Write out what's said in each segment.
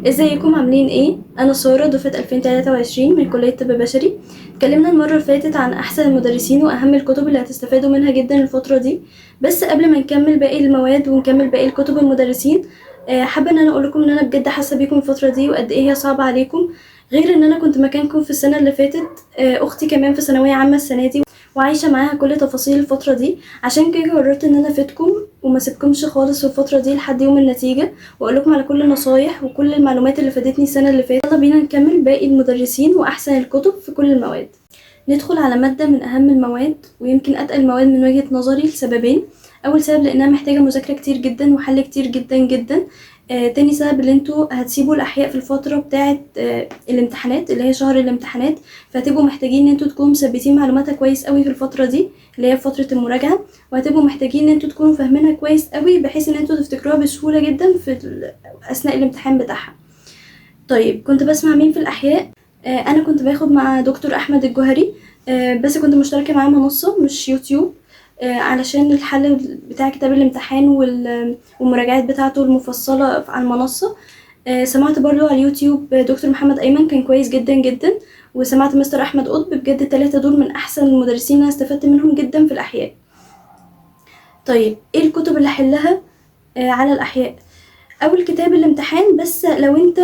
ازيكم عاملين ايه؟ انا ساره دفعه 2023 من كليه طب بشري. اتكلمنا المره اللي فاتت عن احسن المدرسين واهم الكتب اللي هتستفادوا منها جدا الفتره دي. بس قبل ما نكمل باقي المواد ونكمل باقي الكتب المدرسين، حابه ان انا اقول لكم ان انا بجد حاسه بيكم الفتره دي وقد ايه هي صعبه عليكم. غير ان انا كنت مكانكم في السنه اللي فاتت، اختي كمان في ثانويه عامه السنه دي وعايشه معاها كل تفاصيل الفتره دي. عشان كده قررت ان انا افيدكم وما اسيبكمش خالص في الفتره دي لحد يوم النتيجه، واقول لكم على كل النصايح وكل المعلومات اللي فادتني السنه اللي فاتت. يلا بينا نكمل باقي المدرسين واحسن الكتب في كل المواد. ندخل على ماده من اهم المواد ويمكن اتقل المواد من وجهه نظري لسببين. اول سبب لانها محتاجه مذاكره كتير جدا وحل كتير جدا جدا. تاني سبب اللي انتوا هتسيبوا الاحياء في الفتره بتاعه الامتحانات اللي هي شهر الامتحانات، فهتبقوا محتاجين ان انتوا تكونوا مثبتين معلوماتها كويس قوي في الفتره دي اللي هي فتره المراجعه، وهتبقوا محتاجين ان انتوا تكونوا فاهمينها كويس قوي بحيث ان انتوا تفتكروها بسهوله جدا في اثناء الامتحان بتاعها. طيب كنت بسمع مين في الاحياء؟ انا كنت باخد مع دكتور احمد الجوهري، بس كنت مشتركه معاه منصه مش يوتيوب، علشان الحل بتاع كتاب الامتحان والمراجعات بتاعته المفصله على المنصه. سمعت برضو على اليوتيوب دكتور محمد ايمن كان كويس جدا جدا، وسمعت مستر احمد قطب. بجد التلاتة دول من احسن المدرسين اللي انا استفدت منهم جدا في الاحياء. طيب ايه الكتب اللي احلها على الاحياء؟ اول كتاب الامتحان، بس لو انت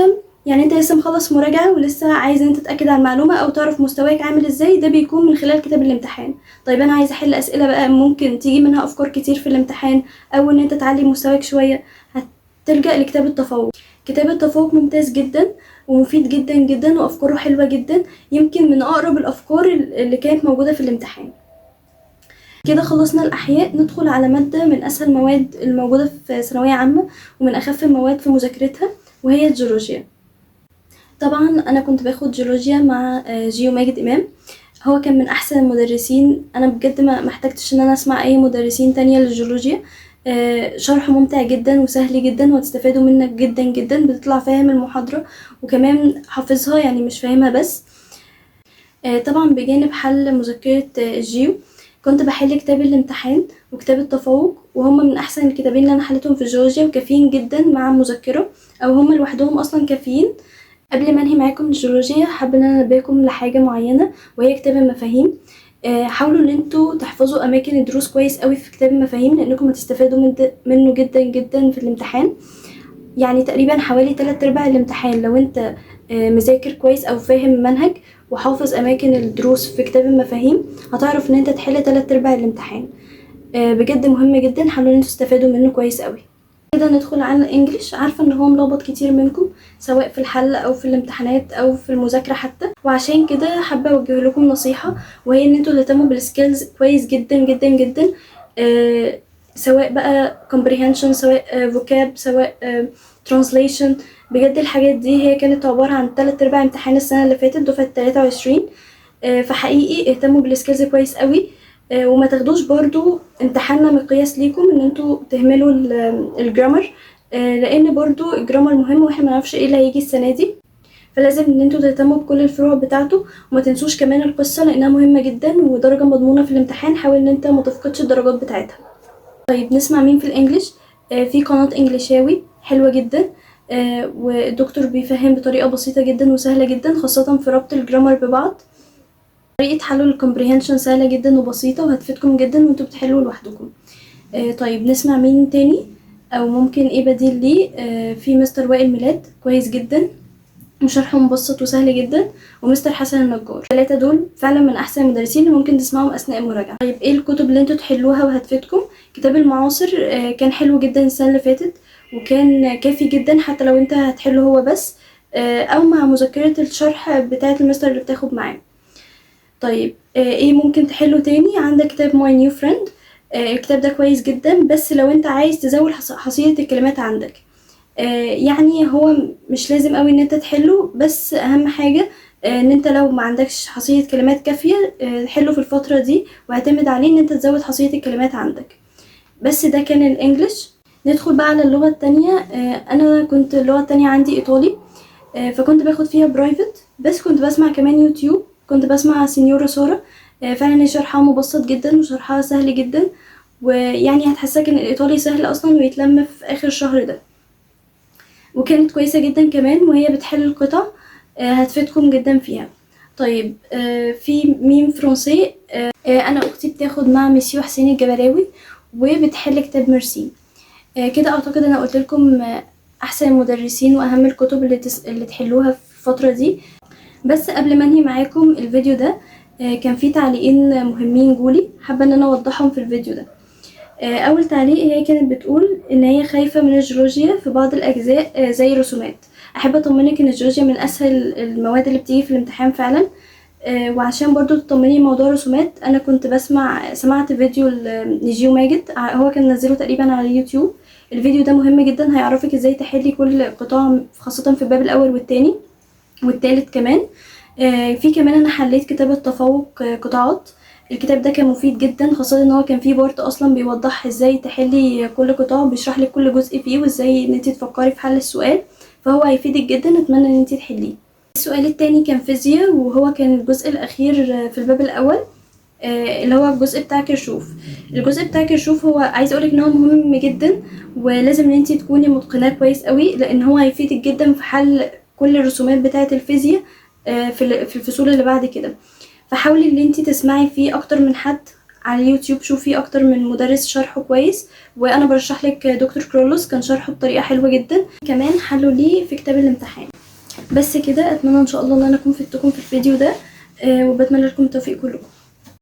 يعني انت لسه مخلص مراجعه ولسه عايز انت تتاكد على المعلومه او تعرف مستواك عامل ازاي، ده بيكون من خلال كتاب الامتحان. طيب انا عايز احل اسئله بقى ممكن تيجي منها افكار كتير في الامتحان او ان انت تعلي مستواك شويه، هتلجأ لكتاب التفوق. كتاب التفوق ممتاز جدا ومفيد جدا جدا وافكاره حلوه جدا، يمكن من اقرب الافكار اللي كانت موجوده في الامتحان. كده خلصنا الأحياء، ندخل على مادة من أسهل المواد الموجودة في ثانوية عامة ومن أخف المواد في مذاكرتها، وهي الجيولوجيا. طبعا أنا كنت باخد جيولوجيا مع جيو ماجد إمام. هو كان من أحسن المدرسين، أنا بجد ما محتاجتش إن أنا أسمع أي مدرسين تانية للجيولوجيا. شرحه ممتع جدا وسهل جدا وتستفادوا منك جدا جدا، بتطلع فاهم المحاضرة وكمان حافظها يعني مش فاهمها بس. طبعا بجانب حل مذكرة الجيو كنت بحل كتاب الامتحان وكتاب التفوق، وهم من احسن الكتابين اللي انا حليتهم في الجيولوجيا وكافيين جدا مع مذكرة، او هم لوحدهم اصلا كافيين. قبل ما انهي معاكم الجيولوجيا حابه ان انا انبهكم لحاجه معينه وهي كتاب المفاهيم. حاولوا ان انتوا تحفظوا اماكن الدروس كويس قوي في كتاب المفاهيم لانكم هتستفادوا منه جدا جدا في الامتحان. يعني تقريبا حوالي 3/4 الامتحان لو انت مذاكر كويس او فاهم المنهج وحافظ اماكن الدروس في كتاب المفاهيم، هتعرف ان انت تحل 3/4 الامتحان. بجد مهم جدا، حاولوا ان انتوا تستفادوا منه كويس قوي. كده ندخل على الانجليش. عارفه ان هو ملخبط كتير منكم سواء في الحل او في الامتحانات او في المذاكره حتى، وعشان كده حابه اوجه لكم نصيحه، وهي ان انتوا تهتموا بالسكيلز كويس جدا جدا جدا. سواء بقى comprehension، سواء vocab، سواء translation. بجد الحاجات دي هي كانت عبارة عن 3/4 امتحان السنة اللي فاتت دفعة 23. فحقيقي اهتموا بالسكيلز كويس قوي، وما تاخدوش برضو امتحاننا مقياس ليكم ان انتوا تهملوا الجرامر، لان برضو الجرامر مهم واحنا منعرفش ايه اللي هيجي السنة دي، فلازم ان انتوا تهتموا بكل الفروع بتاعته. وما تنسوش كمان القصة لانها مهمة جدا ودرجة مضمونة في الامتحان، حاول ان انت ما تفقدش الدرجات بتاعتها. طيب نسمع مين في الانجليش؟ في قناة انجليشاوي حلوة جدا، والدكتور بيفهم بطريقة بسيطة جدا وسهلة جدا خاصة في ربط الجرامر ببعض. طريقة حل الكومبريهنشن سهلة جدا وبسيطة وهتفيدكم جدا وانتوا بتحلوا لوحدكم. طيب نسمع مين تاني او ممكن ايه بديل ليه؟ في مستر وائل ميلاد كويس جدا وشرحه مبسط وسهل جدا، ومستر حسن النجار. الثلاثه دول فعلا من احسن المدرسين اللي ممكن تسمعهم اثناء المراجعه. طيب ايه الكتب اللي انتوا تحلوها وهتفيدكم؟ كتاب المعاصر كان حلو جدا السنه اللي فاتت وكان كافي جدا حتى لو انت هتحله هو بس، او مع مذكره الشرح بتاعه المستر اللي بتاخد معاه. طيب ايه ممكن تحله تاني؟ عندك كتاب ماي نيو فريند. الكتاب ده كويس جدا بس لو انت عايز تزود حصيله الكلمات عندك. يعني هو مش لازم قوي ان انت تحله، بس اهم حاجة ان انت لو ما عندكش حصيلة كلمات كافية حله في الفترة دي واعتمد عليه ان انت تزود حصيلة الكلمات عندك. بس ده كان الانجليش. ندخل بقى على اللغة التانية. انا كنت اللغة التانية عندي ايطالي، فكنت باخد فيها برايفت بس كنت بسمع كمان يوتيوب. كنت بسمع سينيورا سارة، فعلا هي شرحها مبسط جدا وشرحها سهل جدا، ويعني هتحسسك ان الايطالي سهل اصلا ويتلم في اخر الشهر ده. وكانت كويسة جدا كمان، وهي بتحل القطع هتفيدكم جدا فيها. طيب في ميم فرنسي، انا اختي بتاخد مع مسيو حسين الجبلاوي وبتحل كتاب ميرسي. كده اعتقد انا قلت لكم احسن المدرسين واهم الكتب اللي تحلوها في الفترة دي. بس قبل ما انهي معاكم الفيديو ده كان في تعليقين مهمين جولي، حابة ان انا اوضحهم في الفيديو ده. اول تعليق هي كانت بتقول ان هي خايفة من الجيولوجيا في بعض الاجزاء زي الرسومات. احب اطمنك ان الجيولوجيا من اسهل المواد اللي بتيجي في الامتحان فعلا. وعشان برضو تطمني موضوع الرسومات، انا كنت سمعت فيديو لجيو ماجد، هو كان نزله تقريبا على اليوتيوب. الفيديو ده مهم جدا، هيعرفك ازاي تحلي كل قطاع خاصة في الباب الاول والتاني والتالت كمان. في كمان انا حليت كتاب التفوق قطاعات. الكتاب ده كان مفيد جدا، خاصة ان هو كان فيه بارت اصلا بيوضح ازاي تحلي كل قطاع، بيشرح لك كل جزء فيه وازاي ان انت تفكري في حل السؤال، فهو هيفيدك جدا. اتمنى ان انت تحليه. السؤال التاني كان فيزياء، وهو كان الجزء الاخير في الباب الاول، اللي هو الجزء بتاع كيرشوف. الجزء بتاع كيرشوف هو عايز اقولك ان هو مهم جدا، ولازم ان انت تكوني متقناه كويس قوي، لان هو هيفيدك جدا في حل كل الرسومات بتاعه الفيزياء في الفصول اللي بعد كده. فحاولي ان انت تسمعي فيه اكتر من حد على اليوتيوب، شوفي اكتر من مدرس شرحه كويس، وانا برشح لك دكتور كرولوس، كان شرحه بطريقه حلوه جدا، كمان حله ليه في كتاب الامتحان. بس كده، اتمنى ان شاء الله ان انا اكون فدتكم في الفيديو ده، وبتمنى لكم التوفيق كلكم.